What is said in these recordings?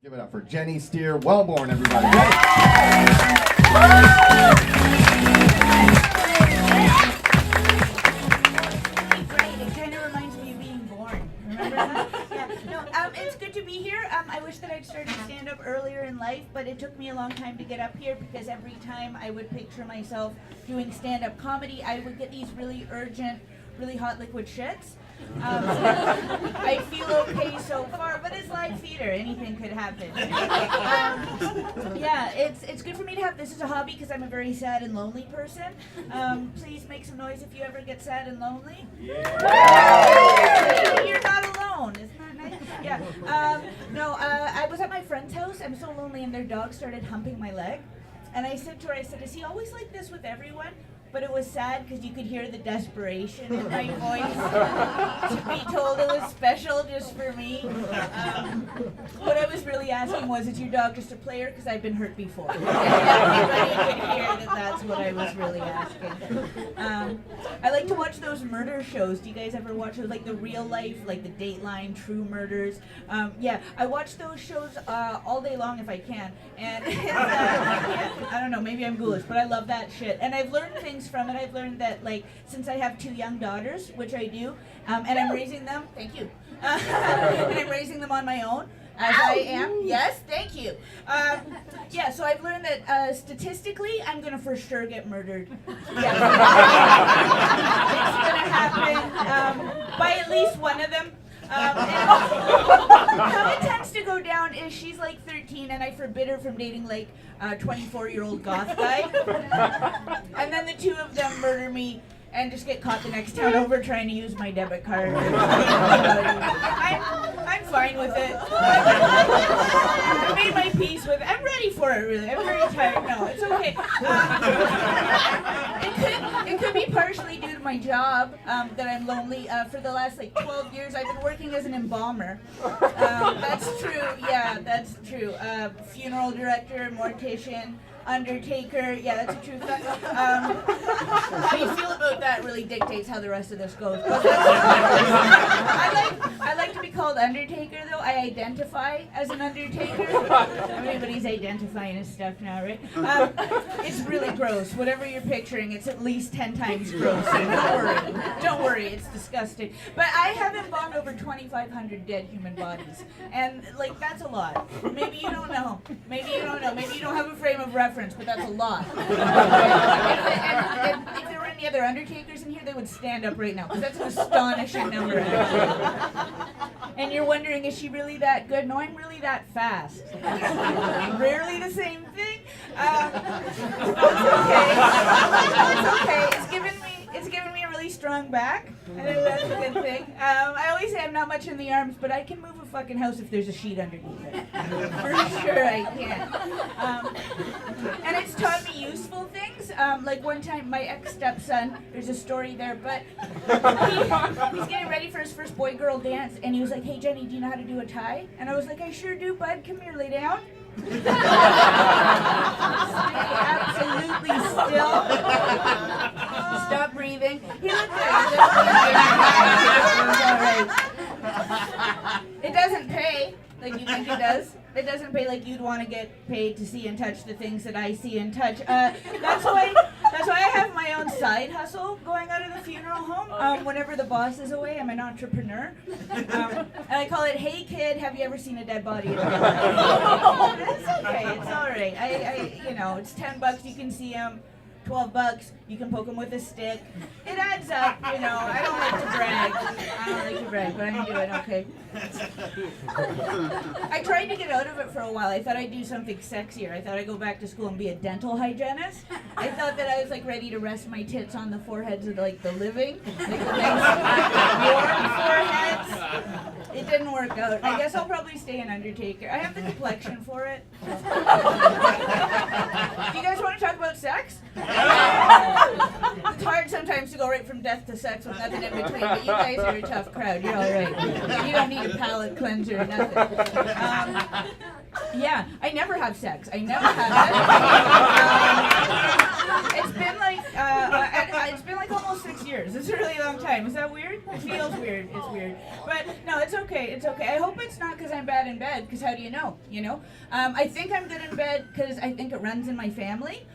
Give it up for Jennie Steer Welbourn, everybody. Great. It kind of reminds me of being born. Remember that? Yeah. No, it's good to be here. I wish that I'd started stand-up earlier in life, but it took me a long time to get up here because every time I would picture myself doing stand-up comedy, I would get these really urgent, really hot liquid shits. I feel okay so far, but it's live theater. Anything could happen. Yeah, it's good for me to have this as a hobby because I'm a very sad and lonely person. Please make some noise if you ever get sad and lonely. Yeah. You're not alone. Isn't that nice? Yeah. I was at my friend's house. I'm so lonely, and their dog started humping my leg. And I said to her, is he always like this with everyone? But it was sad because you could hear the desperation in my voice to be told it was special just for me. What I was really asking was, is your dog just a player? Because I've been hurt before. Everybody could hear that that's what I was really asking. I like to watch those murder shows. Do you guys ever watch those, like the real life, like the Dateline, True Murders? Yeah, I watch those shows all day long if I can. And I don't know, maybe I'm ghoulish, but I love that shit. And I've learned things from it. I've learned that, like, since I have 2 young daughters, which I do, and I'm raising them, thank you, and I'm raising them on my own, as I am, yes, thank you. Yeah, so I've learned that statistically, I'm going to for sure get murdered. Yeah. It's going to happen by at least one of them. How it tends to go down is she's like 13 and I forbid her from dating like a 24-year-old goth guy. And then the 2 of them murder me and just get caught the next town over trying to use my debit card. I'm fine with it. I made my peace with it. I'm ready for it, really. I'm very tired. No, it's okay. It could be partially due to my job that I'm lonely. For the last like 12 years, I've been working as an embalmer. That's true. Yeah, that's true. Funeral director, mortician, undertaker. Yeah, that's a true fact. How you feel about that really dictates how the rest of this goes. I like to be called undertaker, though. I identify as an undertaker. Everybody's identifying as stuff now, right? It's really gross. Whatever you're picturing, it's at least 10 times gross. So don't worry, it's disgusting. But I have embalmed over 2,500 dead human bodies, and like that's a lot. Maybe you don't know. Maybe you don't know. Maybe you don't have a frame of reference, but that's a lot. If there were any other undertakers in here, they would stand up right now, because that's an astonishing number. And you're wondering, is she really that good? No, I'm really that fast. Rarely the same thing. It's okay. It's okay. It's given me a really strong back. I think that's a good thing. I always say I'm not much in the arms, but I can move a fucking house if there's a sheet underneath it. For sure I can. And it's taught me useful things. Like one time, my ex-stepson, there's a story there, but he's getting ready for his first boy-girl dance, and he was like, hey, Jennie, do you know how to do a tie? And I was like, I sure do, bud. Come here, lay down. Stay absolutely still. Stop breathing. He looked at it. It doesn't pay like you think it does. It doesn't pay like you'd want to get paid to see and touch the things that I see and touch. That's why I have my own side hustle going out of the funeral home. Whenever the boss is away, I'm an entrepreneur. And I call it, hey kid, have you ever seen a dead body? It's okay, it's all right. It's $10, you can see him. $12, you can poke him with a stick. It adds up, I don't like to brag, but I'm doing okay. I tried to get out of it for a while. I thought I'd do something sexier. I thought I'd go back to school and be a dental hygienist. I thought that I was like ready to rest my tits on the foreheads of like the living, like the nice warm foreheads. It didn't work out. I guess I'll probably stay an undertaker. I have the complexion for it. Do you guys want to talk about sex? It's hard sometimes to go right from death to sex with nothing in between, but you guys are a tough crowd. You're all right. You don't need a palate cleanser or nothing. Yeah, I never have sex. I never have it. It's been like almost 6 years years. It's a really long time. Is that weird? It feels weird. It's weird. But no, it's okay. It's okay. I hope it's not because I'm bad in bed, because how do you know? You know? I think I'm good in bed because I think it runs in my family.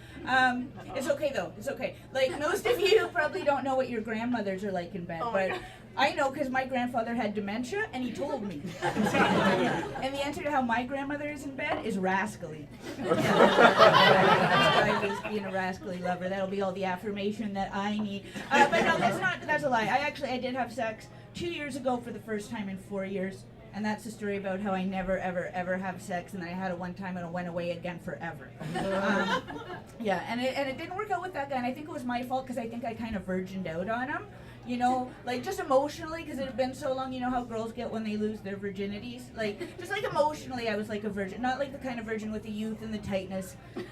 It's okay though. It's okay. Like most of you probably don't know what your grandmothers are like in bed, but I know because my grandfather had dementia and he told me. And the answer to how my grandmother is in bed is rascally. I was being a rascally lover. That'll be all the affirmation that I need. But no, that's a lie. I did have sex 2 years ago for the first time in 4 years. And that's the story about how I never, ever, ever have sex, and then I had it one time and it went away again forever. Yeah, and it didn't work out with that guy, and I think it was my fault because I think I kind of virgined out on him. You know, like just emotionally, because it had been so long. You know how girls get when they lose their virginities? Like, just like emotionally, I was like a virgin. Not like the kind of virgin with the youth and the tightness. Like,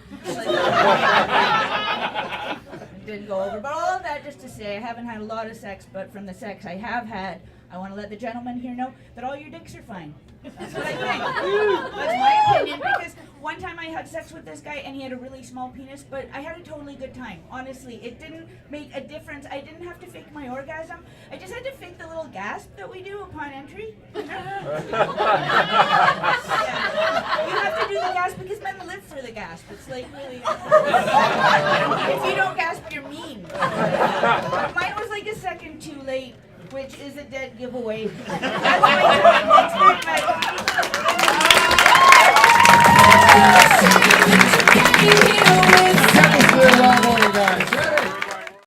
it didn't go over. But all of that just to say, I haven't had a lot of sex, but from the sex I have had, I want to let the gentlemen here know that all your dicks are fine. That's what I think. That's my opinion, because one time I had sex with this guy and he had a really small penis, but I had a totally good time. Honestly, it didn't make a difference. I didn't have to fake my orgasm. I just had to fake the little gasp that we do upon entry. Yeah. You have to do the gasp because men live for the gasp. It's like really. If you don't gasp, you're mean. Mine was like a second too late, which is a dead giveaway. That's my